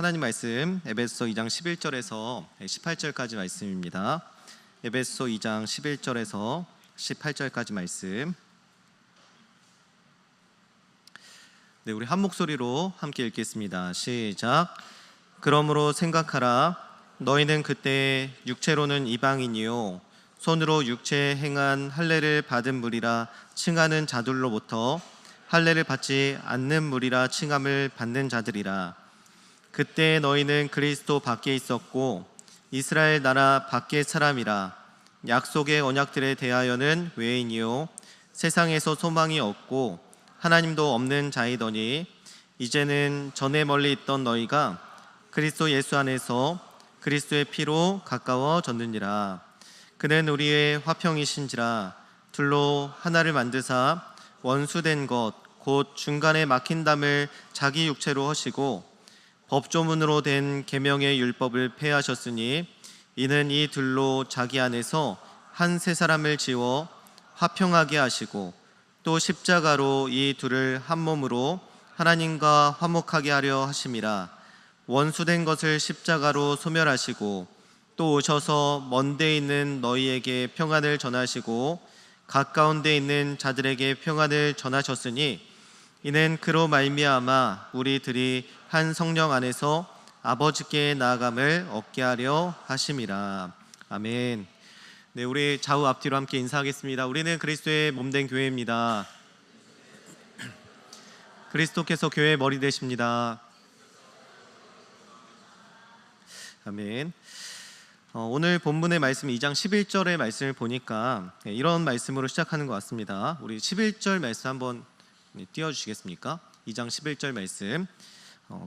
하나님 말씀 에베소 2장 11절에서 18절까지 말씀입니다. 에베소 2장 11절에서 18절까지 말씀. 네, 우리 한 목소리로 함께 읽겠습니다. 시작. 그러므로 생각하라. 너희는 그때 육체로는 이방인이요 손으로 육체에 행한 할례를 받은 무리라 칭하는 자들로부터 할례를 받지 않는 무리라 칭함을 받는 자들이라. 그때 너희는 그리스도 밖에 있었고 이스라엘 나라 밖의 사람이라. 약속의 언약들에 대하여는 외인이요 세상에서 소망이 없고 하나님도 없는 자이더니 이제는 전에 멀리 있던 너희가 그리스도 예수 안에서 그리스도의 피로 가까워졌느니라. 그는 우리의 화평이신지라. 둘로 하나를 만드사 원수된 것 곧 중간에 막힌 담을 자기 육체로 하시고 법조문으로 된 계명의 율법을 폐하셨으니 이는 이 둘로 자기 안에서 한 세 사람을 지어 화평하게 하시고 또 십자가로 이 둘을 한 몸으로 하나님과 화목하게 하려 하심이라. 원수된 것을 십자가로 소멸하시고 또 오셔서 먼 데 있는 너희에게 평안을 전하시고 가까운 데 있는 자들에게 평안을 전하셨으니 이는 그로 말미암아 우리들이 한 성령 안에서 아버지께 나아감을 얻게 하려 하심이라. 아멘. 네, 우리 좌우 앞뒤로 함께 인사하겠습니다. 우리는 그리스도의 몸된 교회입니다. 그리스도께서 교회의 머리 되십니다. 아멘. 오늘 본문의 말씀 2장 11절의 말씀을 보니까 이런 말씀으로 시작하는 것 같습니다. 우리 11절 말씀 한번 띄워주시겠습니까? 2장 11절 말씀.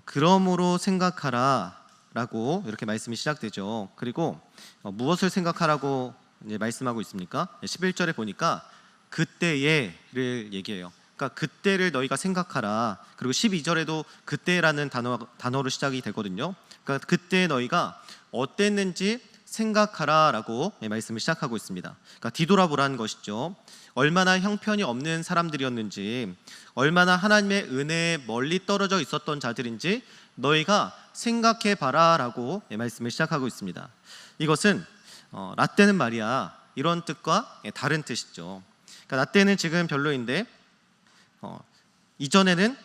그러므로 생각하라 라고 이렇게 말씀이 시작되죠. 그리고 무엇을 생각하라고 이제 말씀하고 있습니까? 11절에 보니까 그때에를 얘기해요. 그러니까 그때를 너희가 생각하라. 그리고 12절에도 그때라는 단어로 시작이 되거든요. 그러니까 그때 너희가 어땠는지 생각하라 라고 말씀을 시작하고 있습니다. 그러니까 뒤돌아보라는 것이죠. 얼마나 형편이 없는 사람들이었는지, 얼마나 하나님의 은혜에 멀리 떨어져 있었던 자들인지 너희가 생각해 봐라 라고 말씀을 시작하고 있습니다. 이것은 라떼는 말이야 이런 뜻과 다른 뜻이죠. 그러니까 라떼는 지금 별로인데 이전에는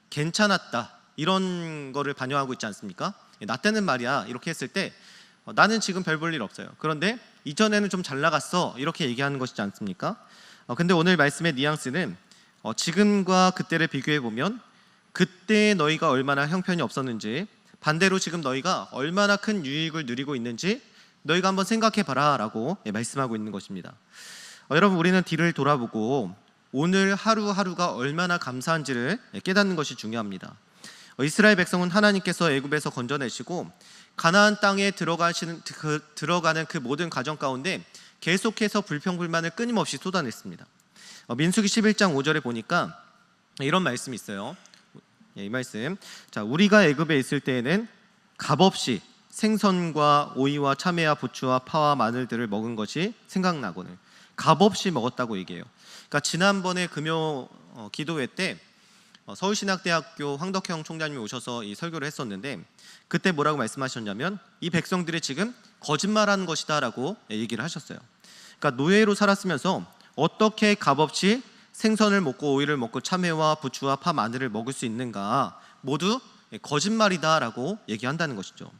괜찮았다 이런 거를 반영하고 있지 않습니까? 라떼는 말이야 이렇게 했을 때 나는 지금 별 볼 일 없어요. 그런데 이전에는 좀 잘 나갔어 이렇게 얘기하는 것이지 않습니까? 근데 오늘 말씀의 뉘앙스는 지금과 그때를 비교해 보면 그때 너희가 얼마나 형편이 없었는지, 반대로 지금 너희가 얼마나 큰 유익을 누리고 있는지 너희가 한번 생각해 봐라 라고 말씀하고 있는 것입니다. 여러분, 우리는 뒤를 돌아보고 오늘 하루하루가 얼마나 감사한지를 깨닫는 것이 중요합니다. 이스라엘 백성은 하나님께서 애굽에서 건져내시고 가나안 땅에 들어가는 그 모든 과정 가운데 계속해서 불평불만을 끊임없이 쏟아냈습니다. 민수기 11장 5절에 보니까 이런 말씀이 있어요. 이 말씀. 자, 우리가 애굽에 있을 때에는 값없이 생선과 오이와 참외와 부추와 파와 마늘들을 먹은 것이 생각나거늘. 값없이 먹었다고 얘기해요. 그러니까 지난번에 금요 기도회 때 서울신학대학교 황덕형 총장님이 오셔서 이 설교를 했었는데 그때 뭐라고 말씀하셨냐면 이 백성들이 지금 거짓말하는 것이다 라고 얘기를 하셨어요. 그러니까 노예로 살았으면서 어떻게 값없이 생선을 먹고 오이를 먹고 참외와 부추와 파 마늘을 먹을 수 있는가, 모두 거짓말이다 라고 얘기한다는 것이죠.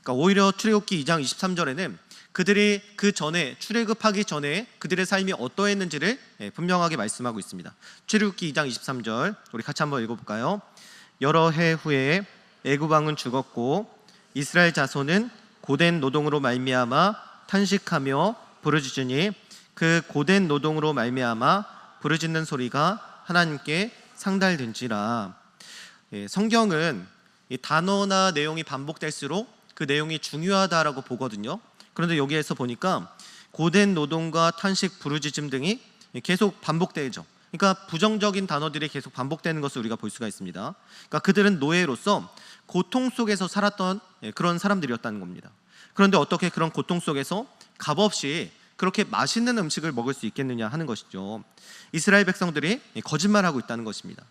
그러니까 오히려 출애굽기 2장 23절에는 그들이 그 전에 출애굽하기 전에 그들의 삶이 어떠했는지를 분명하게 말씀하고 있습니다. 출애굽기 2장 23절 우리 같이 한번 읽어볼까요? 여러 해 후에 애굽 왕은 죽었고 이스라엘 자손은 고된 노동으로 말미암아 탄식하며 부르짖으니 그 고된 노동으로 말미암아 부르짖는 소리가 하나님께 상달된지라. 성경은 이 단어나 내용이 반복될수록 그 내용이 중요하다라고 보거든요. 그런데 여기에서 보니까 고된 노동과 탄식, 부르짖음 등이 계속 반복되죠. 그러니까 부정적인 단어들이 계속 반복되는 것을 우리가 볼 수가 있습니다. 그러니까 그들은 노예로서 고통 속에서 살았던 그런 사람들이었다는 겁니다. 그런데 어떻게 그런 고통 속에서 값없이 그렇게 맛있는 음식을 먹을 수 있겠느냐 하는 것이죠. 이스라엘 백성들이 거짓말하고 있다는 것입니다.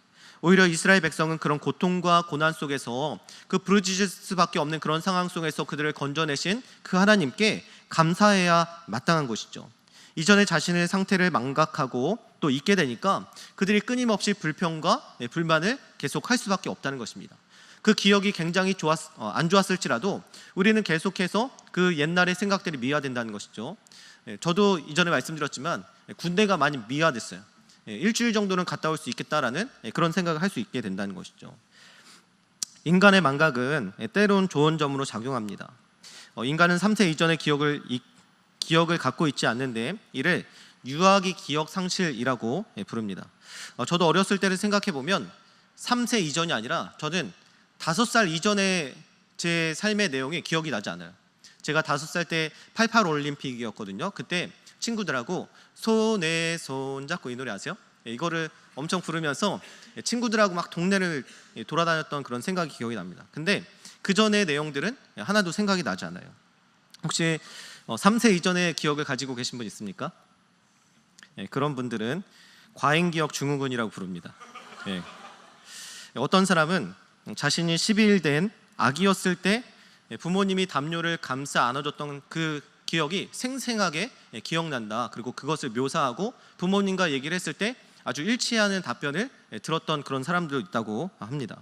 오히려 이스라엘 백성은 그런 고통과 고난 속에서 그 부르짖을 수밖에 없는 그런 상황 속에서 그들을 건져내신 그 하나님께 감사해야 마땅한 것이죠. 이전에 자신의 상태를 망각하고 또 잊게 되니까 그들이 끊임없이 불평과 불만을 계속할 수밖에 없다는 것입니다. 그 기억이 굉장히 안 좋았을지라도 우리는 계속해서 그 옛날의 생각들이 미화된다는 것이죠. 저도 이전에 말씀드렸지만 군대가 많이 미화됐어요. 일주일 정도는 갔다 올 수 있겠다라는 그런 생각을 할 수 있게 된다는 것이죠. 인간의 망각은 때론 좋은 점으로 작용합니다. 인간은 3세 이전의 기억을 갖고 있지 않는데 이를 유아기 기억 상실이라고 부릅니다. 저도 어렸을 때를 생각해 보면 3세 이전이 아니라 저는 5살 이전의 제 삶의 내용이 기억이 나지 않아요. 제가 5살 때 88 올림픽이었거든요. 그때 친구들하고 손에 손 잡고 이 노래 아세요? 이거를 엄청 부르면서 친구들하고 막 동네를 돌아다녔던 그런 생각이 기억이 납니다. 근데 그 전의 내용들은 하나도 생각이 나지 않아요. 혹시 3세 이전의 기억을 가지고 계신 분 있습니까? 그런 분들은 과잉기억 증후군이라고 부릅니다. 어떤 사람은 자신이 10일 된 아기였을 때 부모님이 담요를 감싸 안아줬던 그 기억이 생생하게 기억난다. 그리고 그것을 묘사하고 부모님과 얘기를 했을 때 아주 일치하는 답변을 들었던 그런 사람도 있다고 합니다.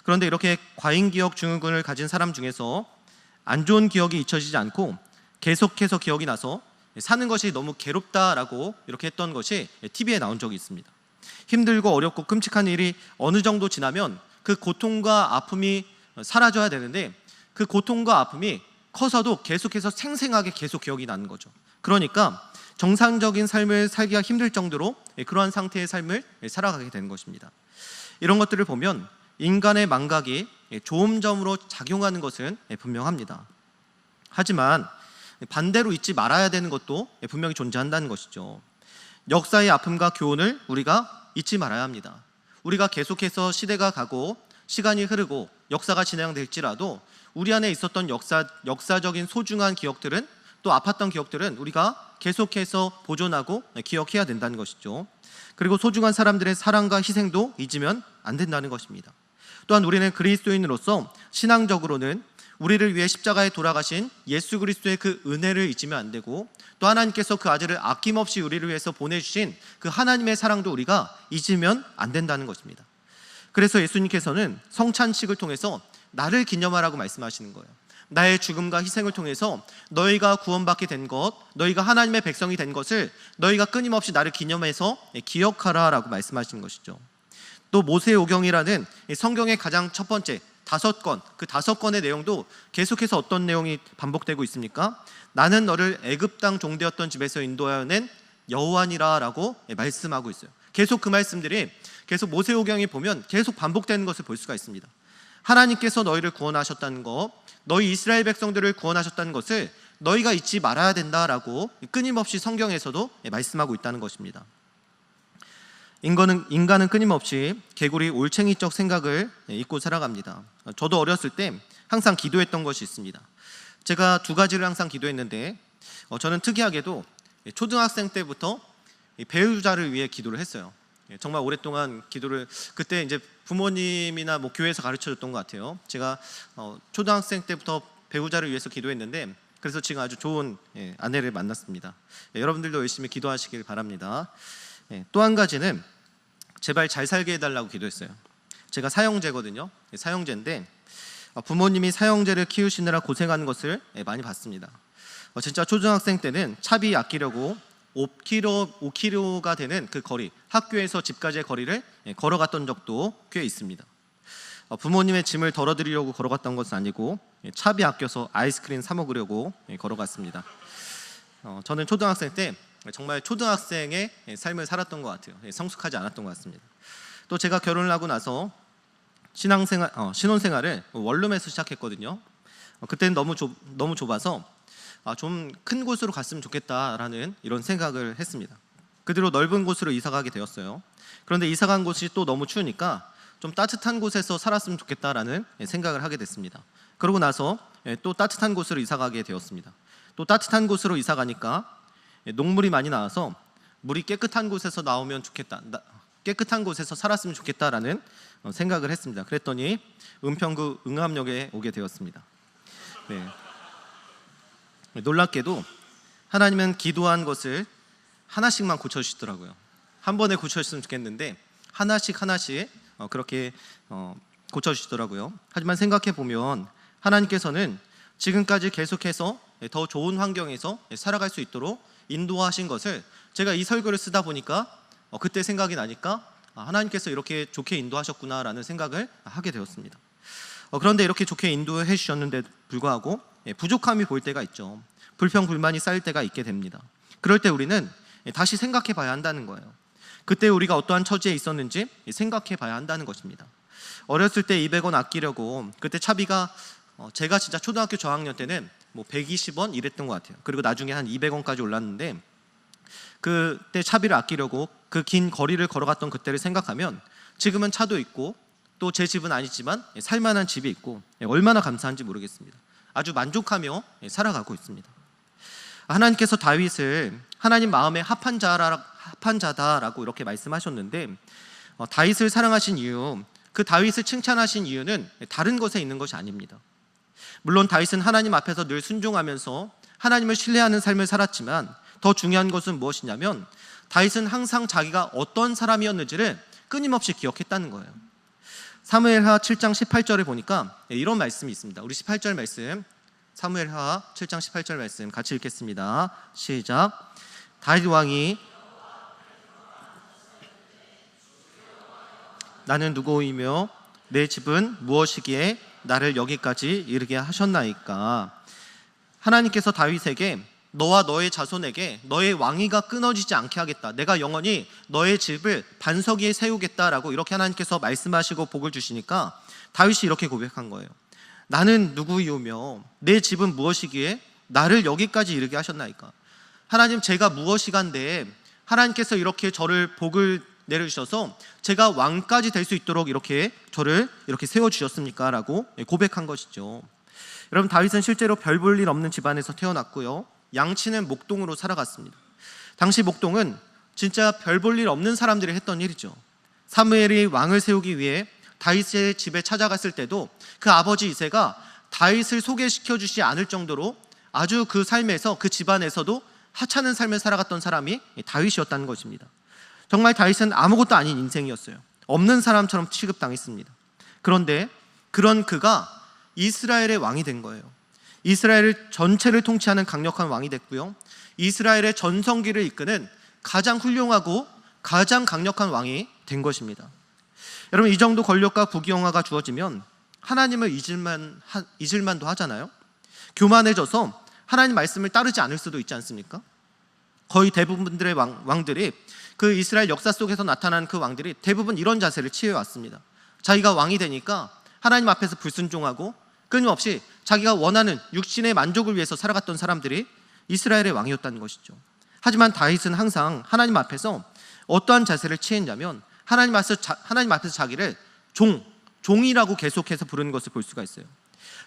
그런데 이렇게 과잉기억 증후군을 가진 사람 중에서 안 좋은 기억이 잊혀지지 않고 계속해서 기억이 나서 사는 것이 너무 괴롭다라고 이렇게 했던 것이 TV에 나온 적이 있습니다. 힘들고 어렵고 끔찍한 일이 어느 정도 지나면 그 고통과 아픔이 사라져야 되는데 그 고통과 아픔이 커서도 계속해서 생생하게 계속 기억이 나는 거죠. 그러니까 정상적인 삶을 살기가 힘들 정도로 그러한 상태의 삶을 살아가게 되는 것입니다. 이런 것들을 보면 인간의 망각이 좋은 점으로 작용하는 것은 분명합니다. 하지만 반대로 잊지 말아야 되는 것도 분명히 존재한다는 것이죠. 역사의 아픔과 교훈을 우리가 잊지 말아야 합니다. 우리가 계속해서 시대가 가고 시간이 흐르고 역사가 진행될지라도 우리 안에 있었던 역사적인 소중한 기억들은 또 아팠던 기억들은 우리가 계속해서 보존하고 기억해야 된다는 것이죠. 그리고 소중한 사람들의 사랑과 희생도 잊으면 안 된다는 것입니다. 또한 우리는 그리스도인으로서 신앙적으로는 우리를 위해 십자가에 돌아가신 예수 그리스도의 그 은혜를 잊으면 안 되고 또 하나님께서 그 아들을 아낌없이 우리를 위해서 보내주신 그 하나님의 사랑도 우리가 잊으면 안 된다는 것입니다. 그래서 예수님께서는 성찬식을 통해서 나를 기념하라고 말씀하시는 거예요. 나의 죽음과 희생을 통해서 너희가 구원받게 된 것, 너희가 하나님의 백성이 된 것을 너희가 끊임없이 나를 기념해서 기억하라 라고 말씀하시는 것이죠. 또 모세오경이라는 성경의 가장 첫 번째 5권, 그 5권의 내용도 계속해서 어떤 내용이 반복되고 있습니까? 나는 너를 애굽 땅 종되었던 집에서 인도하여 낸 여호와니라 라고 말씀하고 있어요. 계속 그 말씀들이 계속 모세오경에 보면 계속 반복되는 것을 볼 수가 있습니다. 하나님께서 너희를 구원하셨다는 것, 너희 이스라엘 백성들을 구원하셨다는 것을 너희가 잊지 말아야 된다라고 끊임없이 성경에서도 말씀하고 있다는 것입니다. 인간은 끊임없이 개구리 올챙이적 생각을 잊고 살아갑니다. 저도 어렸을 때 항상 기도했던 것이 있습니다. 제가 2가지를 항상 기도했는데 저는 특이하게도 초등학생 때부터 배우자를 위해 기도를 했어요. 정말 오랫동안 기도를 그때 이제 부모님이나 뭐 교회에서 가르쳐줬던 것 같아요. 제가 초등학생 때부터 배우자를 위해서 기도했는데 그래서 지금 아주 좋은 아내를 만났습니다. 여러분들도 열심히 기도하시길 바랍니다. 또 한 가지는 제발 잘 살게 해달라고 기도했어요. 제가 사형제거든요. 사형제인데 부모님이 사형제를 키우시느라 고생하는 것을 많이 봤습니다. 진짜 초등학생 때는 차비 아끼려고 5km가 되는 그 거리, 학교에서 집까지의 거리를 걸어갔던 적도 꽤 있습니다. 부모님의 짐을 덜어드리려고 걸어갔던 것은 아니고 차비 아껴서 아이스크림 사 먹으려고 걸어갔습니다. 저는 초등학생 때 정말 초등학생의 삶을 살았던 것 같아요. 성숙하지 않았던 것 같습니다. 또 제가 결혼을 하고 나서 신혼생활을 원룸에서 시작했거든요. 그때는 너무 좁아서 좀 큰 곳으로 갔으면 좋겠다라는 이런 생각을 했습니다. 그 뒤로 넓은 곳으로 이사가게 되었어요. 그런데 이사간 곳이 또 너무 추우니까 좀 따뜻한 곳에서 살았으면 좋겠다라는 생각을 하게 됐습니다. 그러고 나서 또 따뜻한 곳으로 이사가게 되었습니다. 또 따뜻한 곳으로 이사가니까 녹물이 많이 나와서 물이 깨끗한 곳에서 나오면 좋겠다. 깨끗한 곳에서 살았으면 좋겠다라는 생각을 했습니다. 그랬더니 은평구 응암역에 오게 되었습니다. 네. 놀랍게도 하나님은 기도한 것을 하나씩만 고쳐주시더라고요. 한 번에 고쳐주셨으면 좋겠는데 하나씩 그렇게 고쳐주시더라고요. 하지만 생각해 보면 하나님께서는 지금까지 계속해서 더 좋은 환경에서 살아갈 수 있도록 인도하신 것을 제가 이 설교를 쓰다 보니까 그때 생각이 나니까 하나님께서 이렇게 좋게 인도하셨구나라는 생각을 하게 되었습니다. 그런데 이렇게 좋게 인도해 주셨는데 불구하고 부족함이 보일 때가 있죠. 불평 불만이 쌓일 때가 있게 됩니다. 그럴 때 우리는 다시 생각해 봐야 한다는 거예요. 그때 우리가 어떠한 처지에 있었는지 생각해 봐야 한다는 것입니다. 어렸을 때 200원 아끼려고 그때 차비가 제가 진짜 초등학교 저학년 때는 120원 이랬던 것 같아요. 그리고 나중에 한 200원까지 올랐는데 그때 차비를 아끼려고 그 긴 거리를 걸어갔던 그때를 생각하면 지금은 차도 있고 또 제 집은 아니지만 살만한 집이 있고 얼마나 감사한지 모르겠습니다. 아주 만족하며 살아가고 있습니다. 하나님께서 다윗을 하나님 마음에 합한 자다라고 이렇게 말씀하셨는데 다윗을 사랑하신 이유, 그 다윗을 칭찬하신 이유는 다른 것에 있는 것이 아닙니다. 물론 다윗은 하나님 앞에서 늘 순종하면서 하나님을 신뢰하는 삶을 살았지만 더 중요한 것은 무엇이냐면 다윗은 항상 자기가 어떤 사람이었는지를 끊임없이 기억했다는 거예요. 사무엘하 7장 18절에 보니까 이런 말씀이 있습니다. 우리 18절 말씀, 사무엘하 7장 18절 말씀 같이 읽겠습니다. 시작. 다윗 왕이 나는 누구이며 내 집은 무엇이기에 나를 여기까지 이르게 하셨나이까. 하나님께서 다윗에게 너와 너의 자손에게 너의 왕위가 끊어지지 않게 하겠다. 내가 영원히 너의 집을 반석 위에 세우겠다라고 이렇게 하나님께서 말씀하시고 복을 주시니까 다윗이 이렇게 고백한 거예요. 나는 누구이오며 내 집은 무엇이기에 나를 여기까지 이르게 하셨나이까. 하나님, 제가 무엇이간데 하나님께서 이렇게 저를 복을 내려주셔서 제가 왕까지 될 수 있도록 이렇게 저를 이렇게 세워주셨습니까? 라고 고백한 것이죠. 여러분, 다윗은 실제로 별 볼 일 없는 집안에서 태어났고요, 양치는 목동으로 살아갔습니다. 당시 목동은 진짜 별 볼 일 없는 사람들이 했던 일이죠. 사무엘이 왕을 세우기 위해 다윗의 집에 찾아갔을 때도 그 아버지 이새가 다윗을 소개시켜 주지 않을 정도로 아주 그 삶에서, 그 집안에서도 하찮은 삶을 살아갔던 사람이 다윗이었다는 것입니다. 정말 다윗은 아무것도 아닌 인생이었어요. 없는 사람처럼 취급당했습니다. 그런데 그런 그가 이스라엘의 왕이 된 거예요. 이스라엘 전체를 통치하는 강력한 왕이 됐고요, 이스라엘의 전성기를 이끄는 가장 훌륭하고 가장 강력한 왕이 된 것입니다. 여러분, 이 정도 권력과 부귀영화가 주어지면 하나님을 잊을만도 하잖아요. 교만해져서 하나님 말씀을 따르지 않을 수도 있지 않습니까? 거의 대부분들의 왕들이, 그 이스라엘 역사 속에서 나타난 그 왕들이 대부분 이런 자세를 취해왔습니다. 자기가 왕이 되니까 하나님 앞에서 불순종하고 끊임없이 자기가 원하는 육신의 만족을 위해서 살아갔던 사람들이 이스라엘의 왕이었다는 것이죠. 하지만 다윗은 항상 하나님 앞에서 어떠한 자세를 취했냐면 하나님 앞에서 자기를 종이라고 계속해서 부르는 것을 볼 수가 있어요.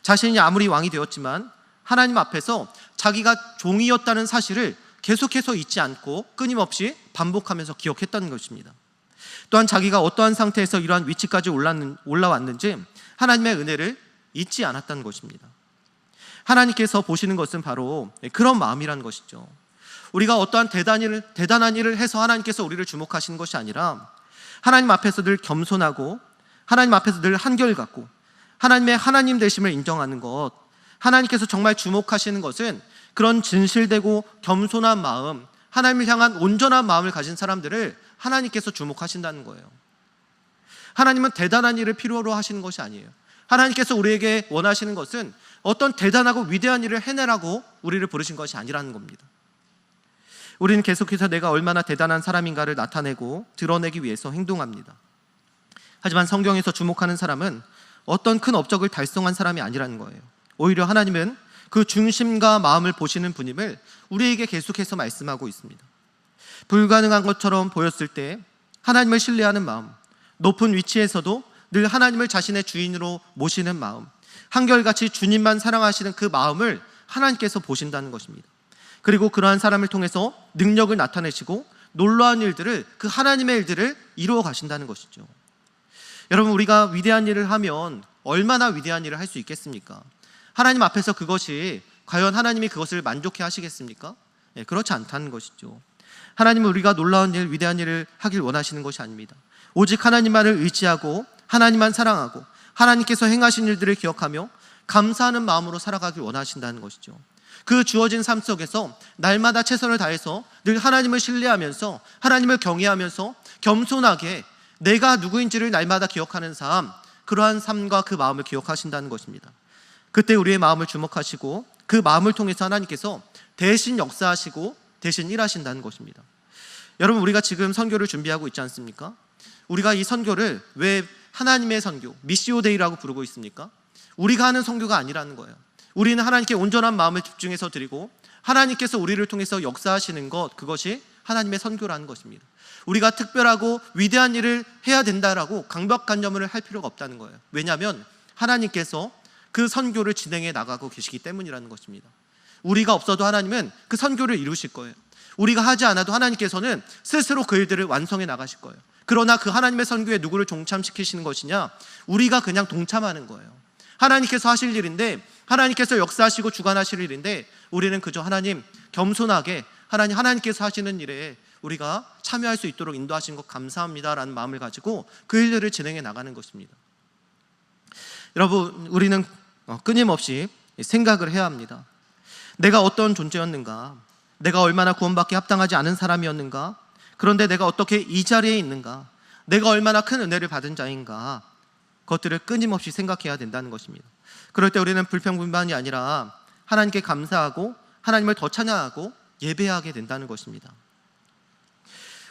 자신이 아무리 왕이 되었지만 하나님 앞에서 자기가 종이었다는 사실을 계속해서 잊지 않고 끊임없이 반복하면서 기억했다는 것입니다. 또한 자기가 어떠한 상태에서 이러한 위치까지 올라왔는지 하나님의 은혜를 잊지 않았다는 것입니다. 하나님께서 보시는 것은 바로 그런 마음이라는 것이죠. 우리가 어떠한 대단한 일을 해서 하나님께서 우리를 주목하시는 것이 아니라 하나님 앞에서 늘 겸손하고 하나님 앞에서 늘 한결같고 하나님의 하나님 되심을 인정하는 것, 하나님께서 정말 주목하시는 것은 그런 진실되고 겸손한 마음, 하나님을 향한 온전한 마음을 가진 사람들을 하나님께서 주목하신다는 거예요. 하나님은 대단한 일을 필요로 하시는 것이 아니에요. 하나님께서 우리에게 원하시는 것은 어떤 대단하고 위대한 일을 해내라고 우리를 부르신 것이 아니라는 겁니다. 우리는 계속해서 내가 얼마나 대단한 사람인가를 나타내고 드러내기 위해서 행동합니다. 하지만 성경에서 주목하는 사람은 어떤 큰 업적을 달성한 사람이 아니라는 거예요. 오히려 하나님은 그 중심과 마음을 보시는 분임을 우리에게 계속해서 말씀하고 있습니다. 불가능한 것처럼 보였을 때 하나님을 신뢰하는 마음, 높은 위치에서도 늘 하나님을 자신의 주인으로 모시는 마음, 한결같이 주님만 사랑하시는 그 마음을 하나님께서 보신다는 것입니다. 그리고 그러한 사람을 통해서 능력을 나타내시고 놀라운 일들을, 그 하나님의 일들을 이루어 가신다는 것이죠. 여러분, 우리가 위대한 일을 하면 얼마나 위대한 일을 할 수 있겠습니까? 하나님 앞에서 그것이 과연 하나님이 그것을 만족해 하시겠습니까? 그렇지 않다는 것이죠. 하나님은 우리가 놀라운 일, 위대한 일을 하길 원하시는 것이 아닙니다. 오직 하나님만을 의지하고 하나님만 사랑하고 하나님께서 행하신 일들을 기억하며 감사하는 마음으로 살아가길 원하신다는 것이죠. 그 주어진 삶 속에서 날마다 최선을 다해서 늘 하나님을 신뢰하면서 하나님을 경외하면서 겸손하게 내가 누구인지를 날마다 기억하는 삶, 그러한 삶과 그 마음을 기억하신다는 것입니다. 그때 우리의 마음을 주목하시고 그 마음을 통해서 하나님께서 대신 역사하시고 대신 일하신다는 것입니다. 여러분, 우리가 지금 선교를 준비하고 있지 않습니까? 우리가 이 선교를 왜 하나님의 선교, 미시오 데이라고 부르고 있습니까? 우리가 하는 선교가 아니라는 거예요. 우리는 하나님께 온전한 마음을 집중해서 드리고 하나님께서 우리를 통해서 역사하시는 것, 그것이 하나님의 선교라는 것입니다. 우리가 특별하고 위대한 일을 해야 된다라고 강박관념을 할 필요가 없다는 거예요. 왜냐하면 하나님께서 그 선교를 진행해 나가고 계시기 때문이라는 것입니다. 우리가 없어도 하나님은 그 선교를 이루실 거예요. 우리가 하지 않아도 하나님께서는 스스로 그 일들을 완성해 나가실 거예요. 그러나 그 하나님의 선교에 누구를 동참시키시는 것이냐? 우리가 그냥 동참하는 거예요. 하나님께서 하실 일인데, 하나님께서 역사하시고 주관하실 일인데, 우리는 그저 하나님 겸손하게 하나님께서 하시는 일에 우리가 참여할 수 있도록 인도하신 것 감사합니다라는 마음을 가지고 그 일들을 진행해 나가는 것입니다. 여러분, 우리는 끊임없이 생각을 해야 합니다. 내가 어떤 존재였는가? 내가 얼마나 구원받기 합당하지 않은 사람이었는가? 그런데 내가 어떻게 이 자리에 있는가? 내가 얼마나 큰 은혜를 받은 자인가? 그것들을 끊임없이 생각해야 된다는 것입니다. 그럴 때 우리는 불평불만이 아니라 하나님께 감사하고 하나님을 더 찬양하고 예배하게 된다는 것입니다.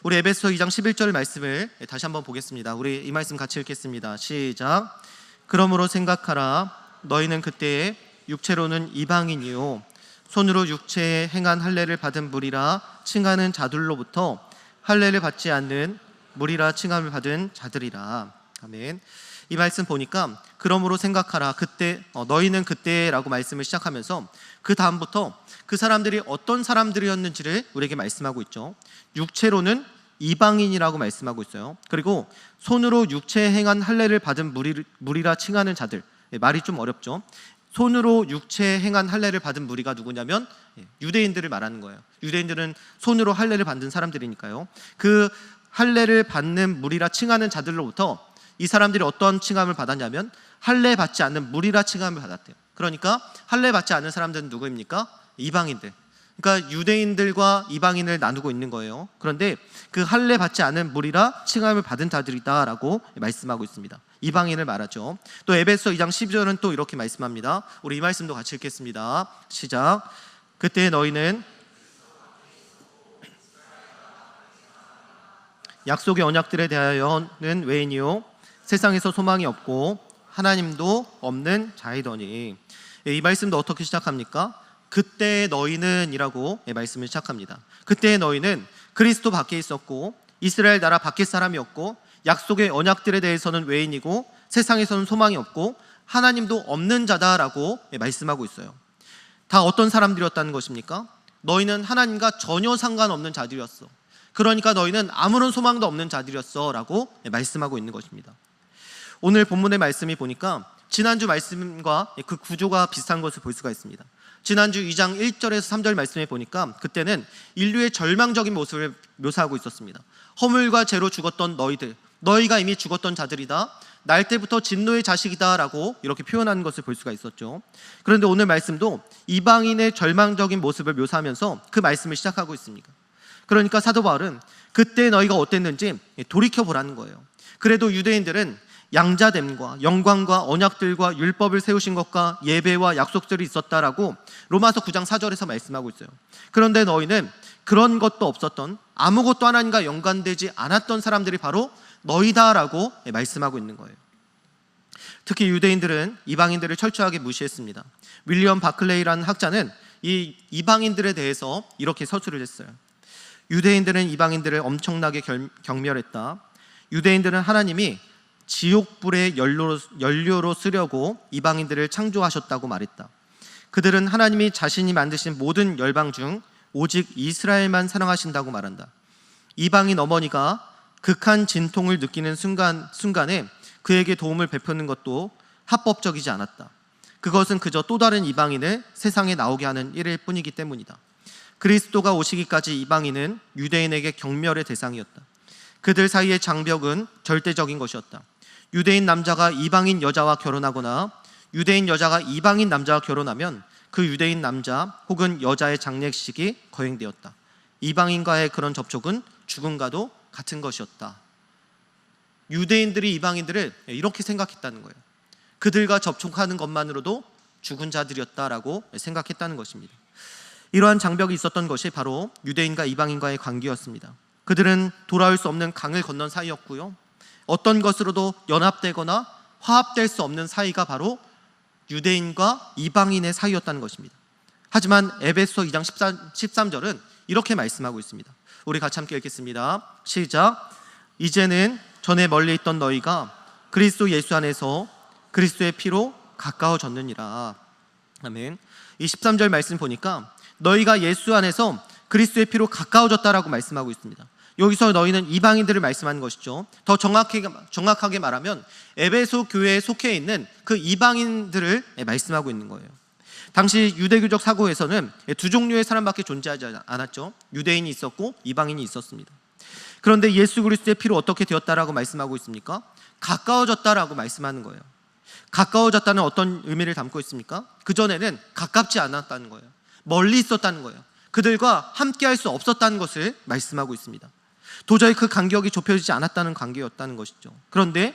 우리 에베소 2장 11절 말씀을 다시 한번 보겠습니다. 우리 이 말씀 같이 읽겠습니다. 시작. 그러므로 생각하라. 너희는 그때에 육체로는 이방인이요 손으로 육체에 행한 할례를 받은 무리라 칭하는 자들로부터 할례를 받지 않는 무리라 칭함을 받은 자들이라. 아멘. 이 말씀 보니까 그러므로 생각하라. 그때 너희는 그때라고 말씀을 시작하면서 그 다음부터 그 사람들이 어떤 사람들이었는지를 우리에게 말씀하고 있죠. 육체로는 이방인이라고 말씀하고 있어요. 그리고 손으로 육체에 행한 할례를 받은 무리라 칭하는 자들. 말이 좀 어렵죠. 손으로 육체에 행한 할례를 받은 무리가 누구냐면 유대인들을 말하는 거예요. 유대인들은 손으로 할례를 받는 사람들이니까요. 그 할례를 받는 무리라 칭하는 자들로부터 이 사람들이 어떤 칭함을 받았냐면 할례 받지 않는 무리라 칭함을 받았대요. 그러니까 할례 받지 않는 사람들은 누구입니까? 이방인들. 그러니까 유대인들과 이방인을 나누고 있는 거예요. 그런데 그 할례 받지 않은 무리라 칭함을 받은 자들이다라고 말씀하고 있습니다. 이방인을 말하죠. 또 에베소 2장 12절은 또 이렇게 말씀합니다. 우리 이 말씀도 같이 읽겠습니다. 시작. 그때 너희는 약속의 언약들에 대하여는 외인이요 세상에서 소망이 없고 하나님도 없는 자이더니. 이 말씀도 어떻게 시작합니까? 그때 너희는 이라고 말씀을 시작합니다. 그때 너희는 그리스도 밖에 있었고 이스라엘 나라 밖에 사람이었고 약속의 언약들에 대해서는 외인이고 세상에서는 소망이 없고 하나님도 없는 자다라고 말씀하고 있어요. 다 어떤 사람들이었다는 것입니까? 너희는 하나님과 전혀 상관없는 자들이었어. 그러니까 너희는 아무런 소망도 없는 자들이었어 라고 말씀하고 있는 것입니다. 오늘 본문의 말씀이 보니까 지난주 말씀과 그 구조가 비슷한 것을 볼 수가 있습니다. 지난주 2장 1절에서 3절 말씀에 보니까 그때는 인류의 절망적인 모습을 묘사하고 있었습니다. 허물과 죄로 죽었던 너희가 이미 죽었던 자들이다. 날 때부터 진노의 자식이다 라고 이렇게 표현하는 것을 볼 수가 있었죠. 그런데 오늘 말씀도 이방인의 절망적인 모습을 묘사하면서 그 말씀을 시작하고 있습니다. 그러니까 사도 바울은 그때 너희가 어땠는지 돌이켜보라는 거예요. 그래도 유대인들은 양자됨과 영광과 언약들과 율법을 세우신 것과 예배와 약속들이 있었다라고 로마서 9장 4절에서 말씀하고 있어요. 그런데 너희는 그런 것도 없었던 아무것도 하나님과 연관되지 않았던 사람들이 바로 너희다라고 말씀하고 있는 거예요. 특히 유대인들은 이방인들을 철저하게 무시했습니다. 윌리엄 바클레이라는 학자는 이 이방인들에 대해서 이렇게 서술을 했어요. 유대인들은 이방인들을 엄청나게 경멸했다. 유대인들은 하나님이 지옥불의 연료로 쓰려고 이방인들을 창조하셨다고 말했다. 그들은 하나님이 자신이 만드신 모든 열방 중 오직 이스라엘만 사랑하신다고 말한다. 이방인 어머니가 극한 진통을 느끼는 순간에 그에게 도움을 베푸는 것도 합법적이지 않았다. 그것은 그저 또 다른 이방인을 세상에 나오게 하는 일일 뿐이기 때문이다. 그리스도가 오시기까지 이방인은 유대인에게 경멸의 대상이었다. 그들 사이의 장벽은 절대적인 것이었다. 유대인 남자가 이방인 여자와 결혼하거나 유대인 여자가 이방인 남자와 결혼하면 그 유대인 남자 혹은 여자의 장례식이 거행되었다. 이방인과의 그런 접촉은 죽음과도 같은 것이었다. 유대인들이 이방인들을 이렇게 생각했다는 거예요. 그들과 접촉하는 것만으로도 죽은 자들이었다라고 생각했다는 것입니다. 이러한 장벽이 있었던 것이 바로 유대인과 이방인과의 관계였습니다. 그들은 돌아올 수 없는 강을 건넌 사이였고요, 어떤 것으로도 연합되거나 화합될 수 없는 사이가 바로 유대인과 이방인의 사이였다는 것입니다. 하지만 에베소 2장 13절은 이렇게 말씀하고 있습니다. 우리 같이 함께 읽겠습니다. 시작. 이제는 전에 멀리 있던 너희가 그리스도 예수 안에서 그리스도의 피로 가까워졌느니라. 아멘. 이 13절 말씀 보니까 너희가 예수 안에서 그리스도의 피로 가까워졌다라고 말씀하고 있습니다. 여기서 너희는 이방인들을 말씀하는 것이죠. 더 정확하게 말하면 에베소 교회에 속해 있는 그 이방인들을 말씀하고 있는 거예요. 당시 유대교적 사고에서는 두 종류의 사람밖에 존재하지 않았죠. 유대인이 있었고 이방인이 있었습니다. 그런데 예수 그리스도의 피로 어떻게 되었다라고 말씀하고 있습니까? 가까워졌다라고 말씀하는 거예요. 가까워졌다는 어떤 의미를 담고 있습니까? 그전에는 가깝지 않았다는 거예요. 멀리 있었다는 거예요. 그들과 함께할 수 없었다는 것을 말씀하고 있습니다. 도저히 그 간격이 좁혀지지 않았다는 관계였다는 것이죠. 그런데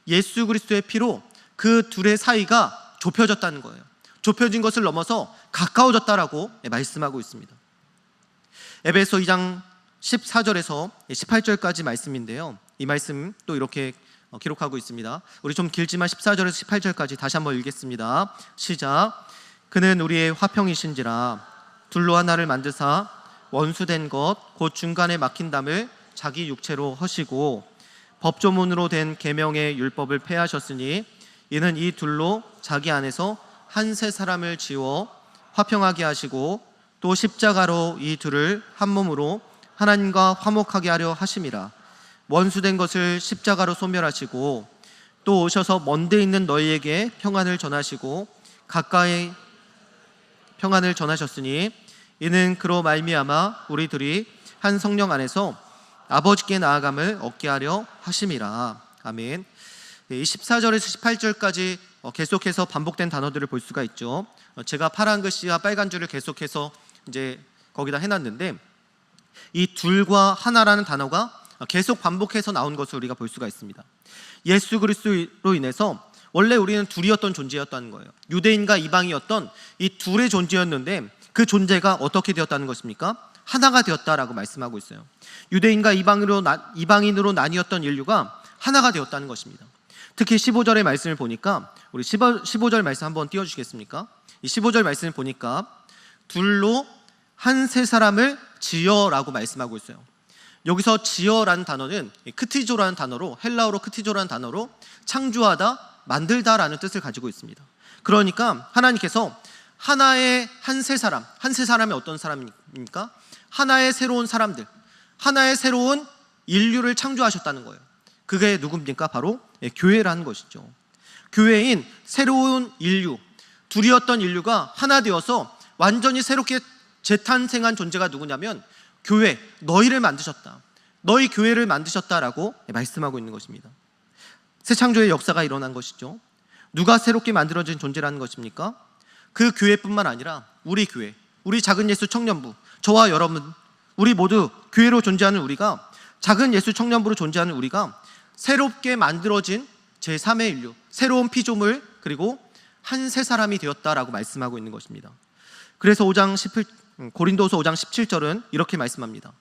예수 그리스도의 피로 그 둘의 사이가 좁혀졌다는 거예요. 좁혀진 것을 넘어서 가까워졌다라고 말씀하고 있습니다. 에베소 2장 14절에서 18절까지 말씀인데요, 이 말씀 또 이렇게 기록하고 있습니다. 우리 좀 길지만 14절에서 18절까지 다시 한번 읽겠습니다. 시작. 그는 우리의 화평이신지라 둘로 하나를 만드사 원수된 것 곧 중간에 막힌 담을 자기 육체로 허시고 법조문으로 된 계명의 율법을 폐하셨으니 이는 이 둘로 자기 안에서 한 세 사람을 지어 화평하게 하시고 또 십자가로 이 둘을 한 몸으로 하나님과 화목하게 하려 하심이라. 원수된 것을 십자가로 소멸하시고 또 오셔서 먼데 있는 너희에게 평안을 전하시고 가까이 평안을 전하셨으니 이는 그로 말미암아 우리들이 한 성령 안에서 아버지께 나아감을 얻게 하려 하심이라. 아멘. 이 14절에서 18절까지 계속해서 반복된 단어들을 볼 수가 있죠. 제가 파란 글씨와 빨간 줄을 계속해서 이제 거기다 해놨는데 이 둘과 하나라는 단어가 계속 반복해서 나온 것을 우리가 볼 수가 있습니다. 예수 그리스도로 인해서 원래 우리는 둘이었던 존재였다는 거예요. 유대인과 이방이었던 이 둘의 존재였는데 그 존재가 어떻게 되었다는 것입니까? 하나가 되었다라고 말씀하고 있어요. 유대인과 이방인으로 나뉘었던 인류가 하나가 되었다는 것입니다. 특히 15절의 말씀을 보니까 우리 15절 말씀 한번 띄워주시겠습니까? 이 15절 말씀을 보니까 둘로 한 세 사람을 지어라고 말씀하고 있어요. 여기서 지어라는 단어는 크티조라는 단어로, 헬라어로 크티조라는 단어로 창조하다, 만들다라는 뜻을 가지고 있습니다. 그러니까 하나님께서 하나의 한 세 사람이 어떤 사람입니까? 하나의 새로운 사람들, 하나의 새로운 인류를 창조하셨다는 거예요. 그게 누굽니까? 바로 교회라는 것이죠. 교회인 새로운 인류, 둘이었던 인류가 하나 되어서 완전히 새롭게 재탄생한 존재가 누구냐면 교회, 너희를 만드셨다, 너희 교회를 만드셨다라고 말씀하고 있는 것입니다. 새 창조의 역사가 일어난 것이죠. 누가 새롭게 만들어진 존재라는 것입니까? 그 교회뿐만 아니라 우리 교회, 우리 작은 예수 청년부, 저와 여러분, 우리 모두 교회로 존재하는 우리가, 작은 예수 청년부로 존재하는 우리가 새롭게 만들어진 제3의 인류, 새로운 피조물, 그리고 한 세 사람이 되었다라고 말씀하고 있는 것입니다. 그래서 고린도서 5장 17절은 이렇게 말씀합니다.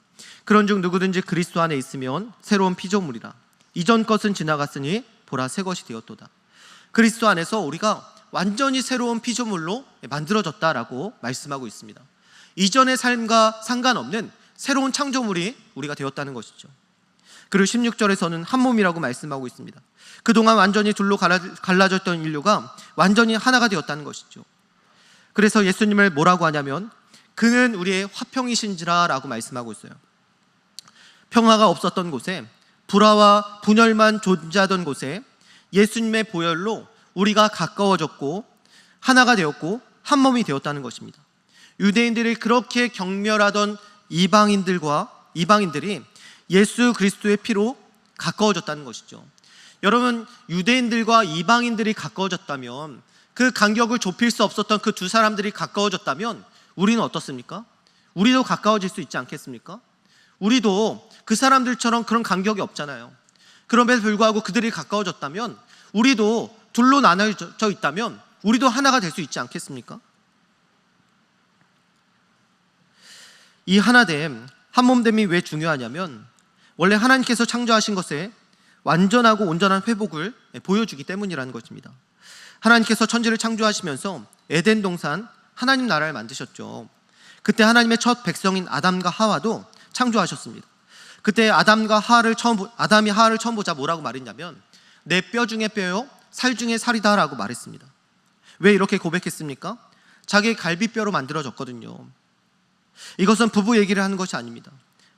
그런즉 누구든지 그리스도 안에 있으면 새로운 피조물이라. 이전 것은 지나갔으니 보라 새 것이 되었도다. 그리스도 안에서 우리가 완전히 새로운 피조물로 만들어졌다라고 말씀하고 있습니다. 이전의 삶과 상관없는 새로운 창조물이 우리가 되었다는 것이죠. 그리고 16절에서는 한 몸이라고 말씀하고 있습니다. 그동안 완전히 둘로 갈라졌던 인류가 완전히 하나가 되었다는 것이죠. 그래서 예수님을 뭐라고 하냐면 그는 우리의 화평이신지라 라고 말씀하고 있어요. 평화가 없었던 곳에 불화와 분열만 존재하던 곳에 예수님의 보혈로 우리가 가까워졌고 하나가 되었고 한 몸이 되었다는 것입니다. 유대인들이 그렇게 경멸하던 이방인들이 예수 그리스도의 피로 가까워졌다는 것이죠. 여러분, 유대인들과 이방인들이 가까워졌다면, 그 간격을 좁힐 수 없었던 그 두 사람들이 가까워졌다면 우리는 어떻습니까? 우리도 가까워질 수 있지 않겠습니까? 우리도 그 사람들처럼 그런 간격이 없잖아요. 그럼에도 불구하고 그들이 가까워졌다면, 우리도 둘로 나눠져 있다면 우리도 하나가 될 수 있지 않겠습니까? 이 하나됨, 한몸됨이 왜 중요하냐면, 원래 하나님께서 창조하신 것에 완전하고 온전한 회복을 보여주기 때문이라는 것입니다. 하나님께서 천지를 창조하시면서 에덴 동산 하나님 나라를 만드셨죠. 그때 하나님의 첫 백성인 아담과 하와도 창조하셨습니다. 그때 아담이 하와를 처음 보자 뭐라고 말했냐면, 내 뼈 중에 뼈요 살 중에 살이다 라고 말했습니다. 왜 이렇게 고백했습니까? 자기의 갈비뼈로 만들어졌거든요. 이것은 부부 얘기를 하는 것이 아닙니다.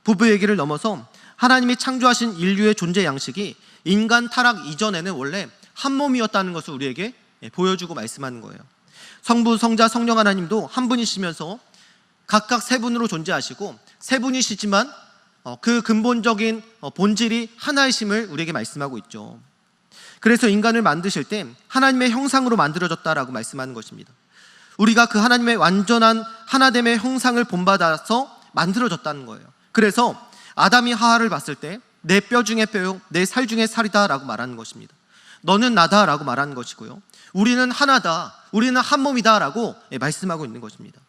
부부 얘기를 넘어서 하나님이 창조하신 인류의 존재 양식이 인간 타락 이전에는 원래 한 몸이었다는 것을 우리에게 보여주고 말씀하는 거예요. 성부, 성자, 성령 하나님도 한 분이시면서 각각 세 분으로 존재하시고 세 분이시지만 그 근본적인 본질이 하나이심을 우리에게 말씀하고 있죠. 그래서 인간을 만드실 때 하나님의 형상으로 만들어졌다라고 말씀하는 것입니다. 우리가 그 하나님의 완전한 하나됨의 형상을 본받아서 만들어졌다는 거예요. 그래서 아담이 하와를 봤을 때 내 뼈 중에 뼈요 내 살 중에 살이다 라고 말하는 것입니다. 너는 나다 라고 말하는 것이고요, 우리는 하나다, 우리는 한 몸이다 라고 말씀하고 있는 것입니다.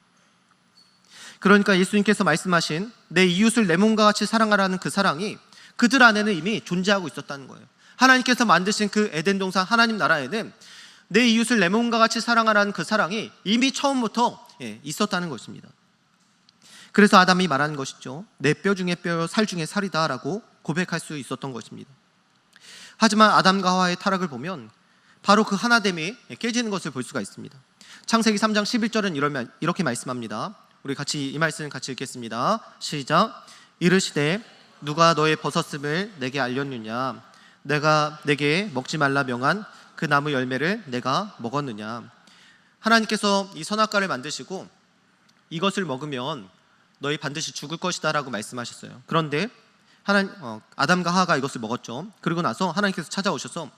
그러니까 예수님께서 말씀하신 내 이웃을 내 몸과 같이 사랑하라는 그 사랑이 그들 안에는 이미 존재하고 있었다는 거예요. 하나님께서 만드신 그 에덴 동산 하나님 나라에는 내 이웃을 내 몸과 같이 사랑하라는 그 사랑이 이미 처음부터 있었다는 것입니다. 그래서 아담이 말하는 것이죠. 내 뼈 중에 뼈요 살 중에 살이다 라고 고백할 수 있었던 것입니다. 하지만 아담과 하와의 타락을 보면 바로 그 하나됨이 깨지는 것을 볼 수가 있습니다. 창세기 3장 11절은 이렇게 말씀합니다. 우리 같이 이 말씀 같이 읽겠습니다. 시작. 이르시되 누가 너의 벗었음을 내게 알렸느냐, 내가 내게 먹지 말라 명한 그 나무 열매를 내가 먹었느냐. 하나님께서 이 선악과를 만드시고 이것을 먹으면 너희 반드시 죽을 것이다 라고 말씀하셨어요. 그런데 아담과 하와가 이것을 먹었죠. 그리고 나서 하나님께서 찾아오셔서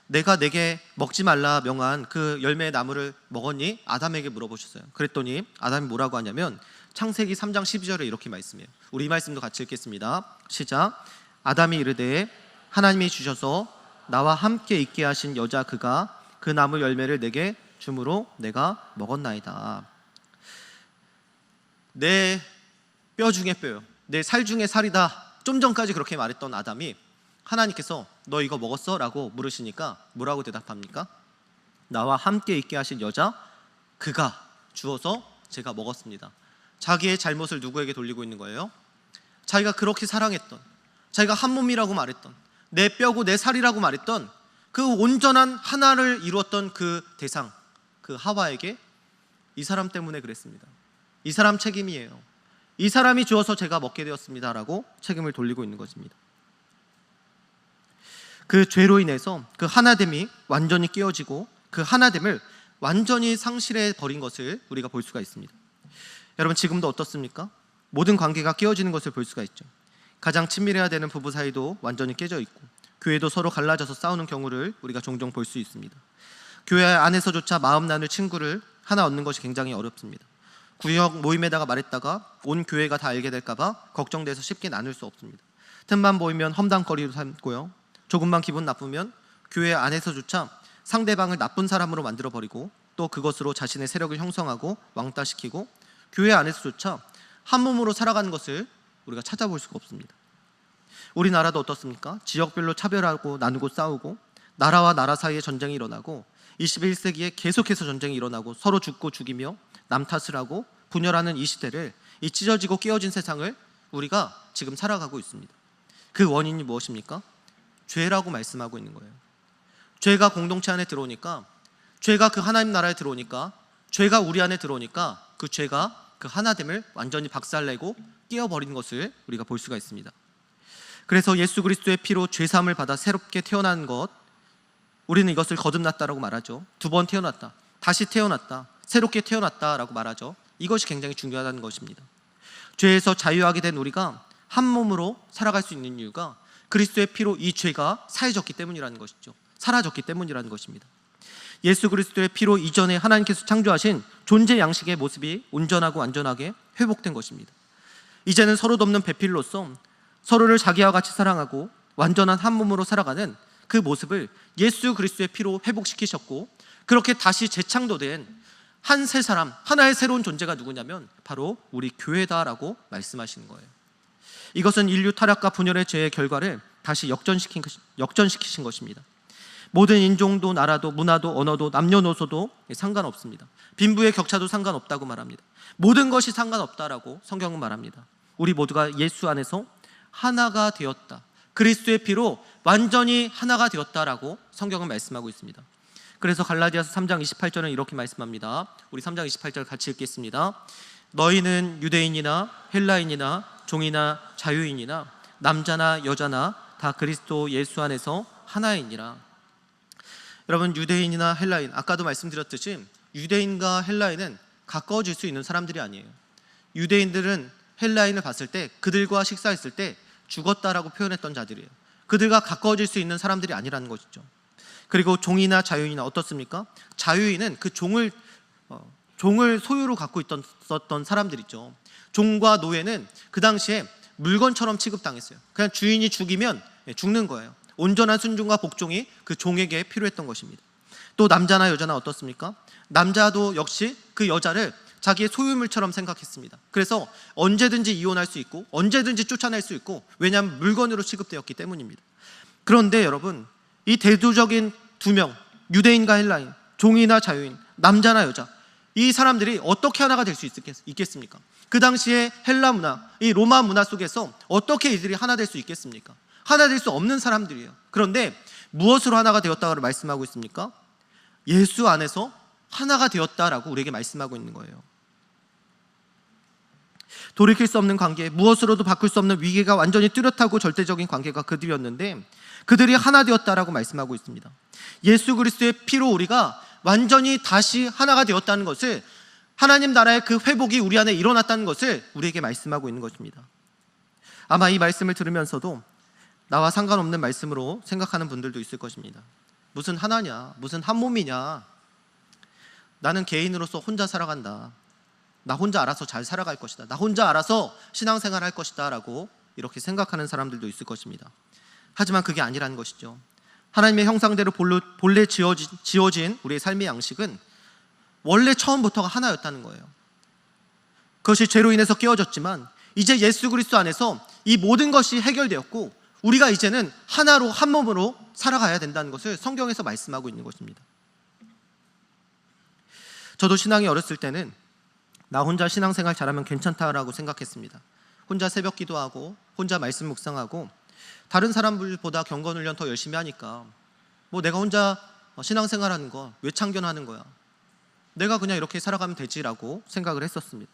내가 내게 먹지 말라 명한 그 열매의 나무를 먹었니? 아담에게 물어보셨어요. 그랬더니 아담이 뭐라고 하냐면 창세기 3장 12절에 이렇게 말씀해요. 우리 이 말씀도 같이 읽겠습니다. 시작. 아담이 이르되 하나님이 주셔서 나와 함께 있게 하신 여자 그가 그 나무 열매를 내게 주므로 내가 먹었나이다. 내 뼈 중에 뼈요 내 살 중에 살이다, 좀 전까지 그렇게 말했던 아담이 하나님께서 너 이거 먹었어? 라고 물으시니까 뭐라고 대답합니까? 나와 함께 있게 하신 여자 그가 주어서 제가 먹었습니다. 자기의 잘못을 누구에게 돌리고 있는 거예요? 자기가 그렇게 사랑했던, 자기가 한 몸이라고 말했던, 내 뼈고 내 살이라고 말했던 그 온전한 하나를 이루었던 그 대상, 그 하와에게 이 사람 때문에 그랬습니다. 이 사람 책임이에요. 이 사람이 주어서 제가 먹게 되었습니다 라고 책임을 돌리고 있는 것입니다. 그 죄로 인해서 그 하나됨이 완전히 깨어지고 그 하나됨을 완전히 상실해 버린 것을 우리가 볼 수가 있습니다. 여러분, 지금도 어떻습니까? 모든 관계가 깨어지는 것을 볼 수가 있죠. 가장 친밀해야 되는 부부 사이도 완전히 깨져 있고, 교회도 서로 갈라져서 싸우는 경우를 우리가 종종 볼 수 있습니다. 교회 안에서조차 마음 나눌 친구를 하나 얻는 것이 굉장히 어렵습니다. 구역 모임에다가 말했다가 온 교회가 다 알게 될까봐 걱정돼서 쉽게 나눌 수 없습니다. 틈만 보이면 험담거리로 삼고요, 조금만 기분 나쁘면 교회 안에서조차 상대방을 나쁜 사람으로 만들어버리고 또 그것으로 자신의 세력을 형성하고 왕따시키고 교회 안에서조차 한 몸으로 살아가는 것을 우리가 찾아볼 수가 없습니다. 우리나라도 어떻습니까? 지역별로 차별하고 나누고 싸우고 나라와 나라 사이에 전쟁이 일어나고 21세기에 계속해서 전쟁이 일어나고 서로 죽고 죽이며 남 탓을 하고 분열하는 이 시대를, 이 찢어지고 깨어진 세상을 우리가 지금 살아가고 있습니다. 그 원인이 무엇입니까? 죄라고 말씀하고 있는 거예요. 죄가 공동체 안에 들어오니까, 죄가 그 하나님 나라에 들어오니까, 죄가 우리 안에 들어오니까 그 죄가 그 하나됨을 완전히 박살내고 깨어버리는 것을 우리가 볼 수가 있습니다. 그래서 예수 그리스도의 피로 죄사함을 받아 새롭게 태어난 것, 우리는 이것을 거듭났다라고 말하죠. 2번 태어났다, 다시 태어났다, 새롭게 태어났다라고 말하죠. 이것이 굉장히 중요하다는 것입니다. 죄에서 자유하게 된 우리가 한 몸으로 살아갈 수 있는 이유가 그리스도의 피로 이 죄가 사해졌기 때문이라는 것이죠. 사라졌기 때문이라는 것입니다. 예수 그리스도의 피로 이전에 하나님께서 창조하신 존재 양식의 모습이 온전하고 완전하게 회복된 것입니다. 이제는 서로 돕는 배필로서 서로를 자기와 같이 사랑하고 완전한 한 몸으로 살아가는 그 모습을 예수 그리스도의 피로 회복시키셨고, 그렇게 다시 재창조된 한 새 사람, 하나의 새로운 존재가 누구냐면 바로 우리 교회다라고 말씀하시는 거예요. 이것은 인류 타락과 분열의 죄의 결과를 다시 역전시키신 것입니다. 모든 인종도 나라도 문화도 언어도 남녀노소도 상관없습니다. 빈부의 격차도 상관없다고 말합니다. 모든 것이 상관없다라고 성경은 말합니다. 우리 모두가 예수 안에서 하나가 되었다, 그리스도의 피로 완전히 하나가 되었다라고 성경은 말씀하고 있습니다. 그래서 갈라디아서 3장 28절은 이렇게 말씀합니다. 우리 3장 28절 같이 읽겠습니다. 너희는 유대인이나 헬라인이나 종이나 자유인이나 남자나 여자나 다 그리스도 예수 안에서 하나이니라. 여러분, 유대인이나 헬라인, 아까도 말씀드렸듯이 유대인과 헬라인은 가까워질 수 있는 사람들이 아니에요. 유대인들은 헬라인을 봤을 때, 그들과 식사했을 때 죽었다라고 표현했던 자들이에요. 그들과 가까워질 수 있는 사람들이 아니라는 것이죠. 그리고 종이나 자유인이나 어떻습니까? 자유인은 그 종을 소유로 갖고 있었던 사람들이죠. 종과 노예는 그 당시에 물건처럼 취급당했어요. 그냥 주인이 죽이면 죽는 거예요. 온전한 순종과 복종이 그 종에게 필요했던 것입니다. 또 남자나 여자나 어떻습니까? 남자도 역시 그 여자를 자기의 소유물처럼 생각했습니다. 그래서 언제든지 이혼할 수 있고 언제든지 쫓아낼 수 있고, 왜냐하면 물건으로 취급되었기 때문입니다. 그런데 여러분, 이 대조적인 두 명, 유대인과 헬라인, 종이나 자유인, 남자나 여자, 이 사람들이 어떻게 하나가 될 수 있겠습니까? 그 당시에 헬라 문화, 이 로마 문화 속에서 어떻게 이들이 하나 될 수 있겠습니까? 하나 될 수 없는 사람들이에요. 그런데 무엇으로 하나가 되었다고 말씀하고 있습니까? 예수 안에서 하나가 되었다라고 우리에게 말씀하고 있는 거예요. 돌이킬 수 없는 관계, 무엇으로도 바꿀 수 없는 위기가 완전히 뚜렷하고 절대적인 관계가 그들이었는데 그들이 하나 되었다라고 말씀하고 있습니다. 예수 그리스도의 피로 우리가 완전히 다시 하나가 되었다는 것을, 하나님 나라의 그 회복이 우리 안에 일어났다는 것을 우리에게 말씀하고 있는 것입니다. 아마 이 말씀을 들으면서도 나와 상관없는 말씀으로 생각하는 분들도 있을 것입니다. 무슨 하나냐, 무슨 한 몸이냐, 나는 개인으로서 혼자 살아간다, 나 혼자 알아서 잘 살아갈 것이다, 나 혼자 알아서 신앙생활 할 것이다 라고 이렇게 생각하는 사람들도 있을 것입니다. 하지만 그게 아니라는 것이죠. 하나님의 형상대로 본래 지어진 우리의 삶의 양식은 원래 처음부터가 하나였다는 거예요. 그것이 죄로 인해서 깨어졌지만 이제 예수 그리스도 안에서 이 모든 것이 해결되었고 우리가 이제는 하나로, 한 몸으로 살아가야 된다는 것을 성경에서 말씀하고 있는 것입니다. 저도 신앙이 어렸을 때는 나 혼자 신앙생활 잘하면 괜찮다라고 생각했습니다. 혼자 새벽 기도하고 혼자 말씀 묵상하고 다른 사람들보다 경건훈련 더 열심히 하니까 뭐 내가 혼자 신앙생활하는 거 왜 참견하는 거야, 내가 그냥 이렇게 살아가면 되지라고 생각을 했었습니다.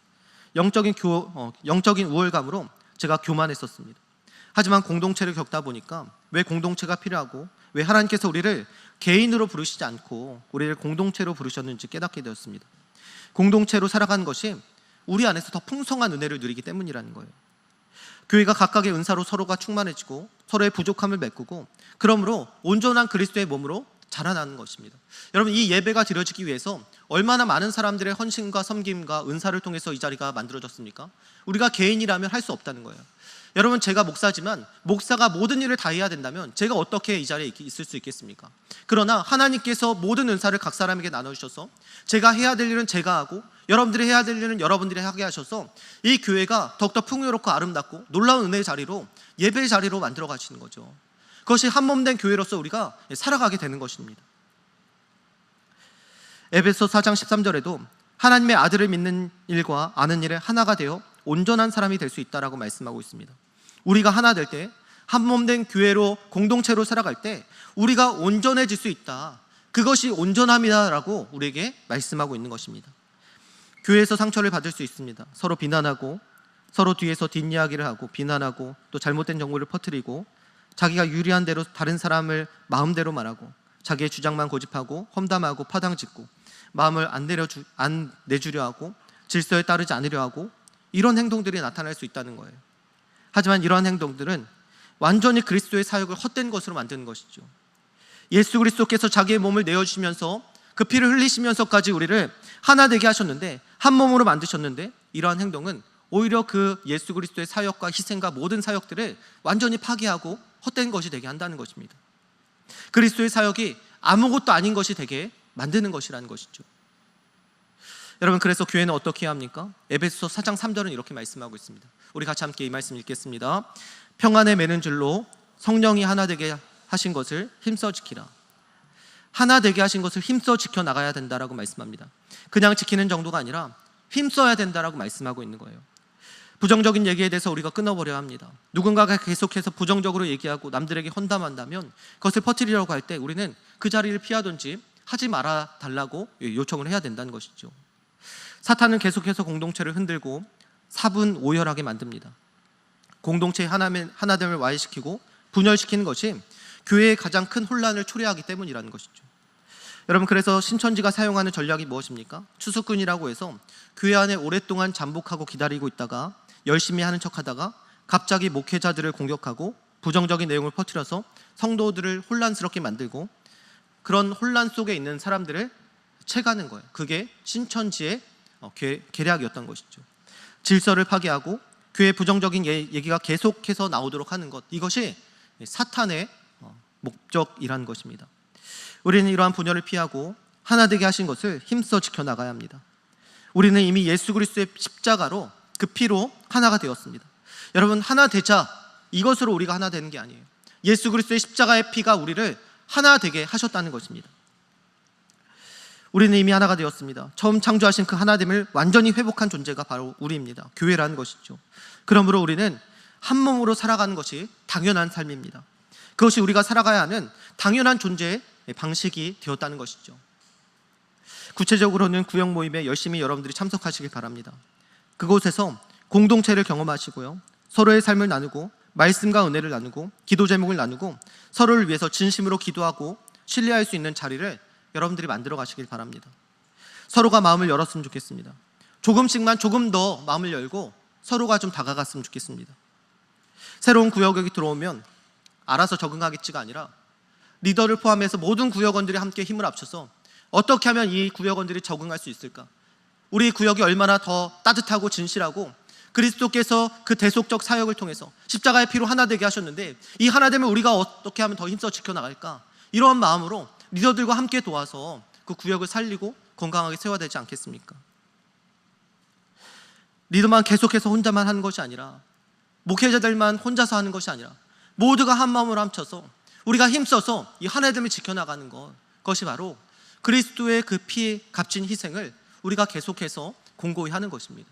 영적인 우월감으로 제가 교만했었습니다. 하지만 공동체를 겪다 보니까 왜 공동체가 필요하고 왜 하나님께서 우리를 개인으로 부르시지 않고 우리를 공동체로 부르셨는지 깨닫게 되었습니다. 공동체로 살아가는 것이 우리 안에서 더 풍성한 은혜를 누리기 때문이라는 거예요. 교회가 각각의 은사로 서로가 충만해지고 서로의 부족함을 메꾸고 그러므로 온전한 그리스도의 몸으로 자라나는 것입니다. 여러분, 이 예배가 드려지기 위해서 얼마나 많은 사람들의 헌신과 섬김과 은사를 통해서 이 자리가 만들어졌습니까? 우리가 개인이라면 할 수 없다는 거예요. 여러분, 제가 목사지만 목사가 모든 일을 다 해야 된다면 제가 어떻게 이 자리에 있을 수 있겠습니까? 그러나 하나님께서 모든 은사를 각 사람에게 나눠주셔서 제가 해야 될 일은 제가 하고 여러분들이 해야 될 일은 여러분들이 하게 하셔서 이 교회가 더욱더 풍요롭고 아름답고 놀라운 은혜의 자리로, 예배의 자리로 만들어 가시는 거죠. 그것이 한 몸 된 교회로서 우리가 살아가게 되는 것입니다. 에베소 4장 13절에도 하나님의 아들을 믿는 일과 아는 일에 하나가 되어 온전한 사람이 될 수 있다라고 말씀하고 있습니다. 우리가 하나 될 때, 한 몸 된 교회로 공동체로 살아갈 때 우리가 온전해질 수 있다, 그것이 온전함이다라고 우리에게 말씀하고 있는 것입니다. 교회에서 상처를 받을 수 있습니다. 서로 비난하고 서로 뒤에서 뒷이야기를 하고 비난하고 또 잘못된 정보를 퍼뜨리고 자기가 유리한 대로 다른 사람을 마음대로 말하고 자기의 주장만 고집하고 험담하고 파당짓고 마음을 안 내주려 하고 질서에 따르지 않으려 하고 이런 행동들이 나타날 수 있다는 거예요. 하지만 이러한 행동들은 완전히 그리스도의 사역을 헛된 것으로 만드는 것이죠. 예수 그리스도께서 자기의 몸을 내어주시면서 그 피를 흘리시면서까지 우리를 하나 되게 하셨는데, 한 몸으로 만드셨는데, 이러한 행동은 오히려 그 예수 그리스도의 사역과 희생과 모든 사역들을 완전히 파괴하고 헛된 것이 되게 한다는 것입니다. 그리스도의 사역이 아무것도 아닌 것이 되게 만드는 것이라는 것이죠. 여러분, 그래서 교회는 어떻게 해야 합니까? 에베소서 4장 3절은 이렇게 말씀하고 있습니다. 우리 같이 함께 이 말씀 읽겠습니다. 평안에 매는 줄로 성령이 하나 되게 하신 것을 힘써 지키라. 하나 되게 하신 것을 힘써 지켜 나가야 된다라고 말씀합니다. 그냥 지키는 정도가 아니라 힘써야 된다라고 말씀하고 있는 거예요. 부정적인 얘기에 대해서 우리가 끊어버려야 합니다. 누군가가 계속해서 부정적으로 얘기하고 남들에게 헌담한다면 그것을 퍼뜨리려고 할 때 우리는 그 자리를 피하든지 하지 말아 달라고 요청을 해야 된다는 것이죠. 사탄은 계속해서 공동체를 흔들고 사분오열하게 만듭니다. 공동체의 하나됨을 와해시키고 분열시키는 것이 교회의 가장 큰 혼란을 초래하기 때문이라는 것이죠. 여러분, 그래서 신천지가 사용하는 전략이 무엇입니까? 추수꾼이라고 해서 교회 안에 오랫동안 잠복하고 기다리고 있다가 열심히 하는 척하다가 갑자기 목회자들을 공격하고 부정적인 내용을 퍼뜨려서 성도들을 혼란스럽게 만들고 그런 혼란 속에 있는 사람들을 채가는 거예요. 그게 신천지의 계략이었던 것이죠. 질서를 파괴하고 교회 부정적인 얘기가 계속해서 나오도록 하는 것, 이것이 사탄의 목적이라는 것입니다. 우리는 이러한 분열을 피하고 하나 되게 하신 것을 힘써 지켜나가야 합니다. 우리는 이미 예수 그리스도의 십자가로 그 피로 하나가 되었습니다. 여러분, 하나 되자, 이것으로 우리가 하나 되는 게 아니에요. 예수 그리스도의 십자가의 피가 우리를 하나 되게 하셨다는 것입니다. 우리는 이미 하나가 되었습니다. 처음 창조하신 그 하나됨을 완전히 회복한 존재가 바로 우리입니다. 교회라는 것이죠. 그러므로 우리는 한 몸으로 살아가는 것이 당연한 삶입니다. 그것이 우리가 살아가야 하는 당연한 존재의 방식이 되었다는 것이죠. 구체적으로는 구역 모임에 열심히 여러분들이 참석하시길 바랍니다. 그곳에서 공동체를 경험하시고요, 서로의 삶을 나누고 말씀과 은혜를 나누고 기도 제목을 나누고 서로를 위해서 진심으로 기도하고 신뢰할 수 있는 자리를 여러분들이 만들어 가시길 바랍니다. 서로가 마음을 열었으면 좋겠습니다. 조금씩만 조금 더 마음을 열고 서로가 좀 다가갔으면 좋겠습니다. 새로운 구역에 들어오면 알아서 적응하겠지가 아니라 리더를 포함해서 모든 구역원들이 함께 힘을 합쳐서 어떻게 하면 이 구역원들이 적응할 수 있을까? 우리 구역이 얼마나 더 따뜻하고 진실하고 그리스도께서 그 대속적 사역을 통해서 십자가의 피로 하나 되게 하셨는데 이 하나됨을 우리가 어떻게 하면 더 힘써 지켜나갈까? 이러한 마음으로 리더들과 함께 도와서 그 구역을 살리고 건강하게 세워야 되지 않겠습니까? 리더만 계속해서 혼자만 하는 것이 아니라, 목회자들만 혼자서 하는 것이 아니라 모두가 한 마음으로 합쳐서 우리가 힘써서 이 하나됨을 지켜나가는 것, 그것이 바로 그리스도의 그 피 값진 희생을 우리가 계속해서 공고히 하는 것입니다.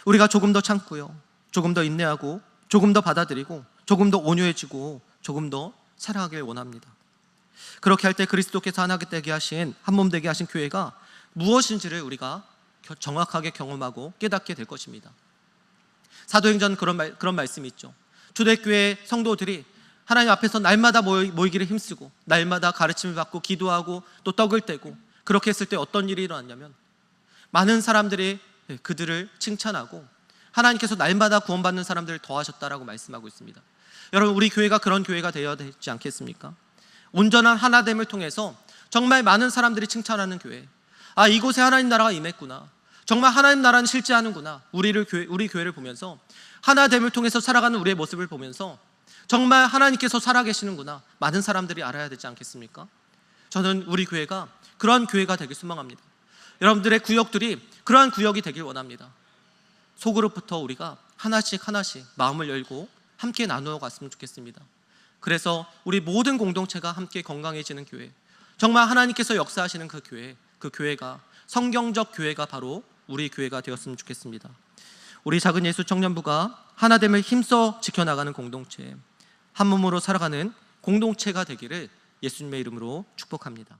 우리가 조금 더 참고요, 조금 더 인내하고 조금 더 받아들이고 조금 더 온유해지고 조금 더 사랑하길 원합니다. 그렇게 할 때 그리스도께서 하나 되게 하신, 한 몸 되게 하신 교회가 무엇인지를 우리가 정확하게 경험하고 깨닫게 될 것입니다. 사도행전 그런 말씀이 있죠. 초대교회 성도들이 하나님 앞에서 날마다 모이기를 힘쓰고 날마다 가르침을 받고 기도하고 또 떡을 떼고, 그렇게 했을 때 어떤 일이 일어났냐면 많은 사람들이 그들을 칭찬하고 하나님께서 날마다 구원받는 사람들을 더하셨다라고 말씀하고 있습니다. 여러분, 우리 교회가 그런 교회가 되어야 되지 않겠습니까? 온전한 하나됨을 통해서 정말 많은 사람들이 칭찬하는 교회, 아, 이곳에 하나님 나라가 임했구나, 정말 하나님 나라는 실제하는구나, 우리 교회를 보면서 하나됨을 통해서 살아가는 우리의 모습을 보면서 정말 하나님께서 살아계시는구나, 많은 사람들이 알아야 되지 않겠습니까? 저는 우리 교회가 그러한 교회가 되길 소망합니다. 여러분들의 구역들이 그러한 구역이 되길 원합니다. 속으로부터 우리가 하나씩 마음을 열고 함께 나누어 갔으면 좋겠습니다. 그래서 우리 모든 공동체가 함께 건강해지는 교회, 정말 하나님께서 역사하시는 그 교회가 성경적 교회가 바로 우리 교회가 되었으면 좋겠습니다. 우리 작은 예수 청년부가 하나됨을 힘써 지켜나가는 공동체, 한 몸으로 살아가는 공동체가 되기를 예수님의 이름으로 축복합니다.